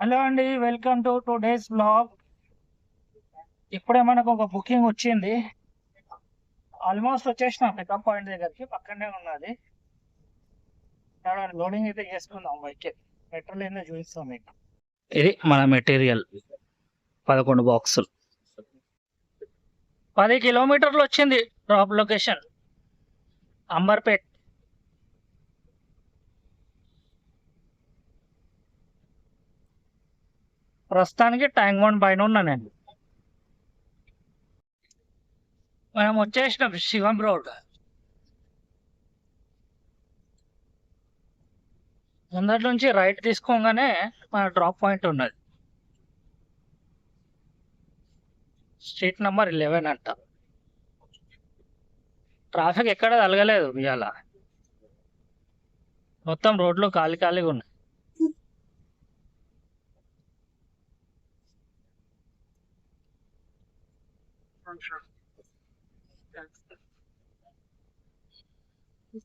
Hello అండి, welcome to today's blog. ఇప్పుడే మనకు ఒక బుకింగ్ వచ్చింది. ఆల్మోస్ట్ వచ్చేసిన పికప్ పాయింట్ దగ్గరికి, పక్కనే ఉన్నది. లోడింగ్ అయితే చేసుకుందాం బైక్. పెట్రోల్ ఏందో చూపిస్తాం మీకు. ఇది మన మెటీరియల్ 11 బాక్సులు, 10 కిలోమీటర్లు వచ్చింది. Drop location Amberpet. ప్రస్తుతానికి ట్యాంక్ బండ్ పైన ఉన్నా నేను. మనం వచ్చేసినాం శివం రోడ్. ముందటి నుంచి రైట్ తీసుకోగానే మన డ్రాప్ పాయింట్ ఉన్నది. స్ట్రీట్ నెంబర్ 11 అంట. ట్రాఫిక్ ఎక్కడ తలగలేదు ఇవాళ. మొత్తం రోడ్లు ఖాళీగా ఉన్నాయి.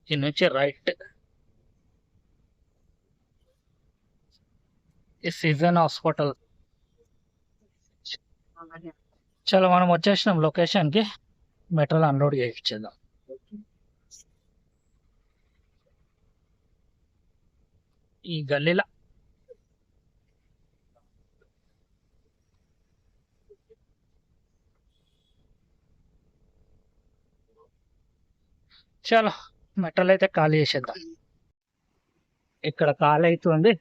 దీని నుంచి రైట్. ఈ సీజన్ హాస్పిటల్. చలో మనం వచ్చేసినాం లొకేషన్కి. మెట్రోలో అన్లోడ్ చేయించేద్దాం. ఈ గల్లీలో చలో మెట్రోలో అయితే ఖాళీ చేసేద్దాం. ఇక్కడ ఖాళీ అవుతుంది.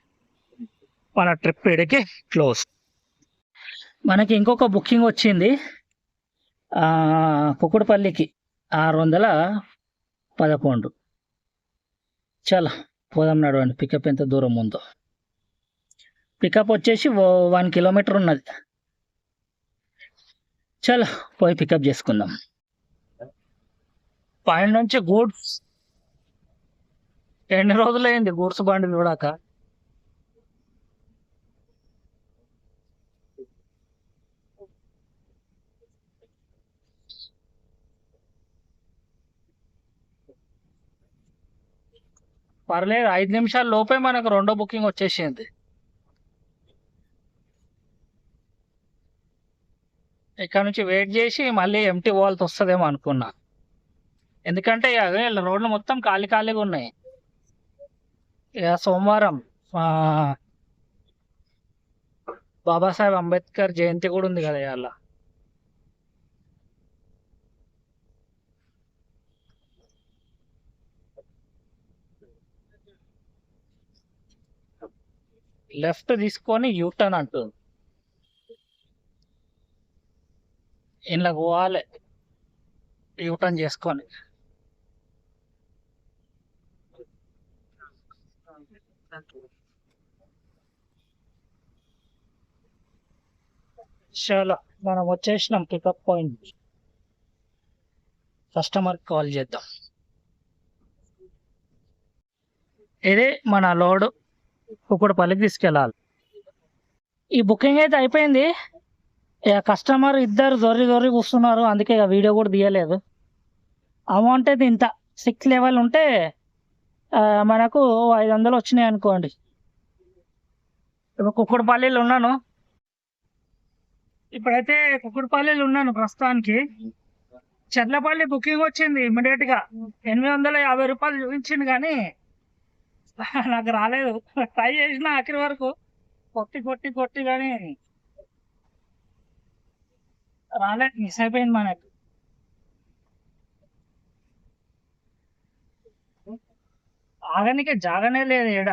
మన ట్రిప్ ఇడికి క్లోజ్. మనకి ఇంకొక బుకింగ్ వచ్చింది కుకుడుపల్లికి 611. చాలా పోదాం నడవండి. పికప్ ఎంత దూరం ఉందో. పికప్ వచ్చేసి 1 కిలోమీటర్ ఉన్నది. చాలా పోయి పికప్ చేసుకుందాం. పైన నుంచి గూడ్స్. ఎన్ని రోజులైంది గూడ్స్ బండి చూడాక. పర్లేదు, 5 నిమిషాల లోపే మనకు రెండో బుకింగ్ వచ్చేసింది. ఇక్కడ నుంచి వెయిట్ చేసి మళ్ళీ ఎంటీ పోవాల్సి వస్తుందేమో అనుకున్నా. ఎందుకంటే రోడ్లు మొత్తం ఖాళీగా ఉన్నాయి. ఇక సోమవారం బాబాసాహెబ్ అంబేద్కర్ జయంతి కూడా ఉంది కదా ఇవాళ. లెఫ్ట్ తీసుకొని యూటర్న్ అంటుంది. ఇంట్లో పోవాలి యూటర్న్ చేసుకొని. చాలా మనం వచ్చేసినాం పికప్ పాయింట్. కస్టమర్ కాల్ చేద్దాం. ఇది మన లోడ్ కుకుడుపల్లికి తీసుకెళ్ళాలి. ఈ బుకింగ్ అయితే అయిపోయింది. ఇక కస్టమర్ ఇద్దరు దొర్రి కూర్చున్నారు, అందుకే ఇక వీడియో కూడా తీయలేదు. అమౌంట్ అయితే ఇంత 6 లెవెల్ ఉంటే మనకు 500 వచ్చినాయి అనుకోండి. ఇప్పుడు కుకుడుపల్లిలో ఉన్నాను. ఇప్పుడైతే కుకుడుపల్లిలో ఉన్నాను ప్రస్తుతానికి. చెర్లపల్లి బుకింగ్ వచ్చింది ఇమ్మీడియట్గా. 850 రూపాయలు చూపించింది కానీ నాకు రాలేదు. ట్రై చేసిన ఆఖరి వరకు కొట్టి కానీ రాలేదు. మిస్ అయిపోయింది మనకు. ఆగనికే జాగనే లేదు ఈడ.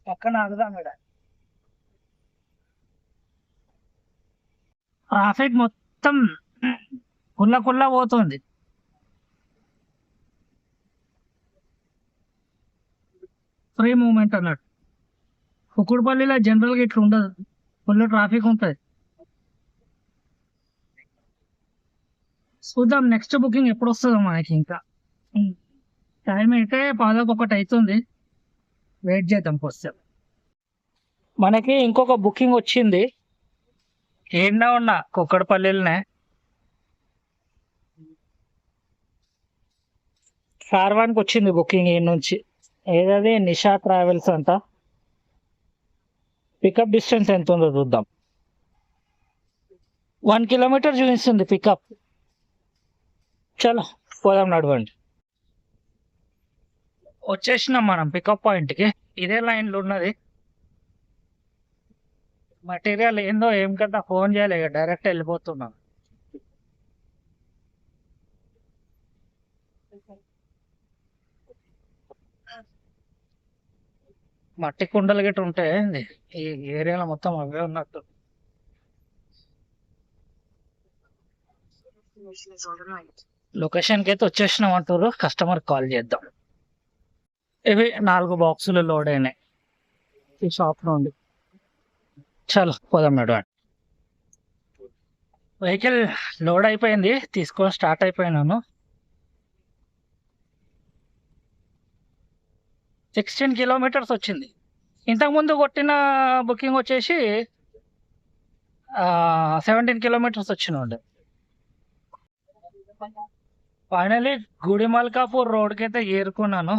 పక్కన ఆగుదాం ఈడ. ట్రాఫిక్ మొత్తం కుల్ల పోతుంది. ఫ్రీ మూవ్మెంట్ అన్నట్టు. కుకుడుపల్లిలో జనరల్గా ఇట్లా ఉండదు, ఫుల్ ట్రాఫిక్ ఉంటుంది. చూద్దాం నెక్స్ట్ బుకింగ్ ఎప్పుడు వస్తుందో మనకి. ఇంకా టైం అయితే 11 అవుతుంది. వెయిట్ చేద్దాం కొంచెం. మనకి ఇంకొక బుకింగ్ వచ్చింది. ఏడా ఉన్నా కుక్కడపల్లిలోనే. కార్వాన్కి వచ్చింది బుకింగ్ ఈ నుంచి. ఏదది నిషా ట్రావెల్స్ అంట. పికప్ డిస్టెన్స్ ఎంత ఉందో చూద్దాం. 1 కిలోమీటర్ చూపిస్తుంది పికప్. చలో పోదాం, నడవండి. వచ్చేసినాం మనం పికప్ పాయింట్కి. ఇదే లైన్లో ఉన్నది. మెటీరియల్ ఏందో ఏం కదా ఫోన్ చేయాలి, ఇక డైరెక్ట్ వెళ్ళిపోతున్నాం. మట్టి కుండలు గిట్ట ఉంటాయి ఏంది ఈ ఏరియాలో, మొత్తం అవే ఉన్నట్టు. లొకేషన్కి అయితే వచ్చేసినాం అంటారు. కస్టమర్ కాల్ చేద్దాం. ఇవి 4 బాక్సులు లోడ్ అయినాయి ఈ షాప్ నుండి. చలో పోదాం నడవండి. వెహికల్ లోడ్ అయిపోయింది, తీసుకొని స్టార్ట్ అయిపోయినాను. 16 కిలోమీటర్స్ వచ్చింది. ఇంతకుముందు కొట్టిన బుకింగ్ వచ్చేసి 17 కిలోమీటర్స్ వచ్చినండి. ఫైనలీ గుడిమల్కాపూర్ రోడ్కి అయితే ఏరుకున్నాను.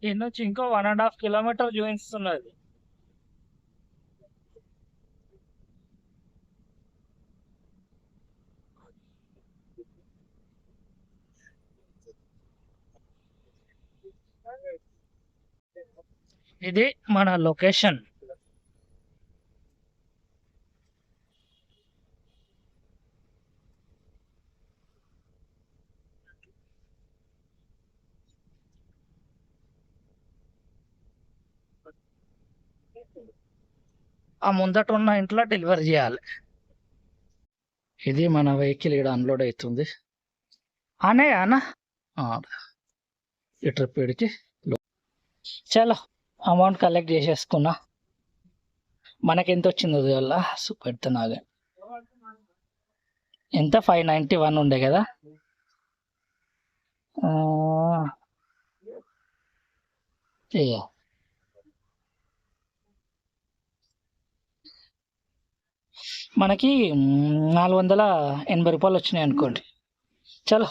ఈ నుంచి ఇంకో 1.5 కిలోమీటర్ చూపిస్తున్నది. ఇది మన లొకేషన్. ఆ ముందట ఉన్న ఇంట్లో డెలివరీ చేయాలి. ఇది మన వెహికల్ ఇక్కడ అన్లోడ్ అవుతుంది. అనే అన్న ఈ ట్రిప్ ఇడికి చాలా అమౌంట్ కలెక్ట్ చేసేసుకున్నా. మనకి ఎంత వచ్చిందో వల్ల పెడుతున్నాగా. ఎంత 591 ఉండే కదా. మనకి 480 రూపాయలు వచ్చినాయి అనుకోండి. చలో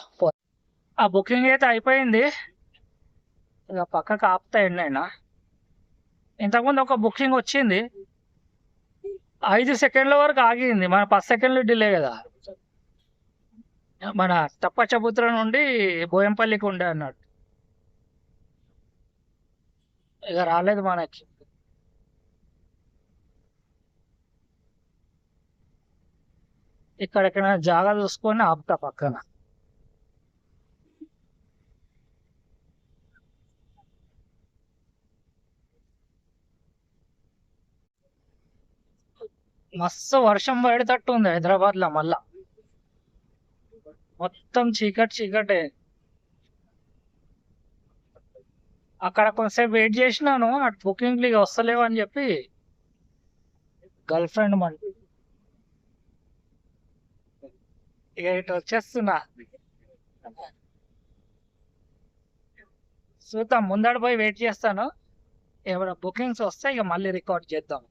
ఆ బుకింగ్ అయితే అయిపోయింది. ఇక పక్కకు ఆపుతా ఎండైనా. ఇంతకుముందు ఒక బుకింగ్ వచ్చింది, 5 సెకండ్ల వరకు ఆగింది. మన 10 సెకండ్లు డిలే కదా. మన తప్పచబుత్ర నుండి బోయంపల్లికి ఉండే అన్నాడు. ఇక రాలేదు మనకి. ఇక్కడెక్కడైనా జాగా చూసుకొని ఆపుతా పక్కన. మస్తు వర్షం పడేటట్టు ఉంది హైదరాబాద్లో. మళ్ళా మొత్తం చీకటి చీకటే. అక్కడ కొంతసేపు వెయిట్ చేసినాను, అటు బుకింగ్లు ఇక వస్తలేవు అని చెప్పి గర్ల్ ఫ్రెండ్ మళ్ళీ ఇక ఇటు వచ్చేస్తున్నా. చూద్దాం, ముందడ పోయి వెయిట్ చేస్తాను. ఏమైనా బుకింగ్స్ వస్తే ఇక మళ్ళీ రికార్డ్ చేద్దాం.